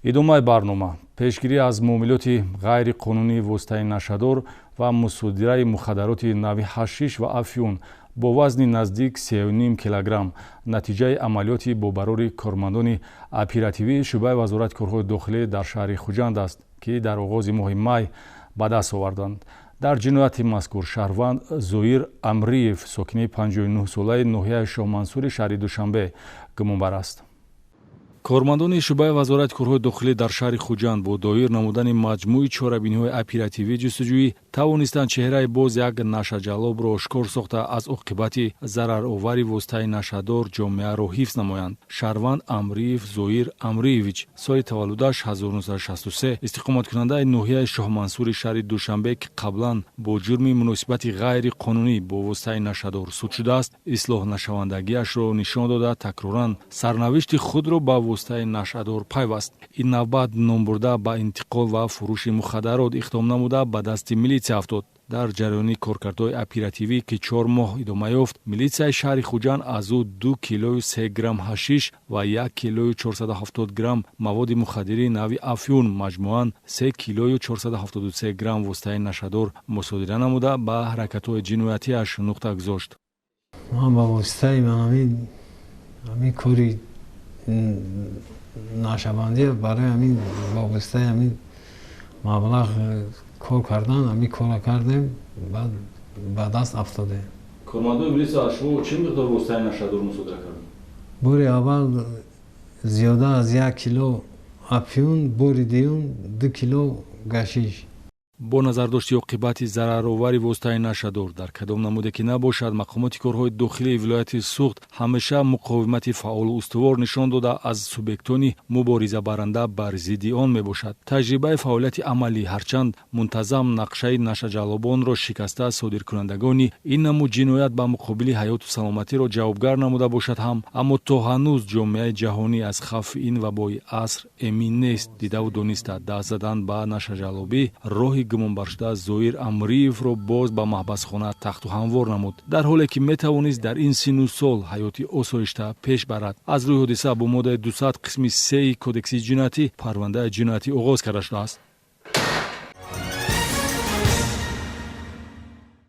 идомаи барнома пешгирӣ аз муомилоти ғайриқонунии воситаи нашадор ва мусодираи мухаддароти нави ҳашиш ва афюн бо вазни наздик 3.5 килограмм натиҷаи амалиёти бо барори кормандони оперативии шӯъбаи вазорати корҳои дохилӣ дар шаҳри Хуҷанд аст, ки дар оғози моҳи май ба даст оварданд. дар ҷинояти мазкур шаҳрванд Зоир Амриев, сокини 59-солаи ноҳияи Шоҳмансури шаҳри Душанбе гумонбар аст. кормандони шӯъбаи вазорати корҳои дохилӣ дар шаҳри Хуҷанд бо доир намудани маҷмӯи чорабиниҳои оперативии ҷустуҷӯӣ тавонистанд чеҳраи боз як нашаҷалобро ошкор сохта аз оқибати зараровари воситаи нашадор ҷомеаро ҳифз намоянд. шаҳрванд Амриев Зоир Амриевич соли таваллудаш 1963 истиқоматкунандаи ноҳияи Шоҳмансури шаҳри Душанбе, ки қаблан бо ҷурми муносибати ғайриқонунӣ бо воситаи нашадор суд шудааст, ислоҳнашавандагиашро нишон дода такроран сарнавишти худро ба воситаи нашадор пайваст. ин навбат ном бурда ба интиқол ва фурӯши мухаддарот иқдом намуда ба дасти милитсия афтод. дар ҷараёни коркардҳои оперативӣ, ки 4 моҳ идома ёфт, милитсияи шаҳри Хуҷанд аз ӯ 2 килои 3 грамм ҳашиш ва 1 килои 470 грамм маводи мухаддири нави афюн, маҷмӯан 3 килои 473 грамм воситаи нашадор мусодира намуда ба ҳаракатҳои ҷиноятиаш нуқта гузошт. ман ба воситаи ҳамин кори нашавандӣ барои ҳамин ба воситаи ҳамин маблағ кор кардан, ҳамин кора кардем, баъд ба даст афтоде. кормандони милитсия аз шумо чӣ миқдор воситаи нашадор мусодира карданд? бори аввал зиёда аз 1 кило афюн, бори дуюм 2 кило гашиш. бо назардошти оқибати зараровари воситаи нашадор дар кадом намуде ки набошад, мақомоти корҳои дохилии вилояти Суғд ҳамеша муқовимати фаъолу устувор нишон дода аз субъектони муборизабаранда бар зидди он мебошад. таҷрибаи фаъолияти амалӣ ҳарчанд мунтазам нақшаи нашаҷалобонро шикаста содиркунандагони ин намуд ҷиноят ба муқобили ҳаёту саломатиро ҷавобгар намуда бошад ҳам, аммо то ҳанӯз ҷомеаи ҷаҳонӣ аз хавфи ин вабои аср эмин нест. дидаву дониста даст задан ба нашаҷалобӣ роҳи гумонбаршуда Зоир Амриевро боз ба маҳбасхона тахту ҳамвор намуд, дар ҳоле ки метавонист дар ин сину сол ҳаёти осоишта пеш барад. аз рӯи ҳодиса бо моддаи 200 қисми 3 кодекси ҷиноятӣ парвандаи ҷиноятӣ оғоз карда шудааст.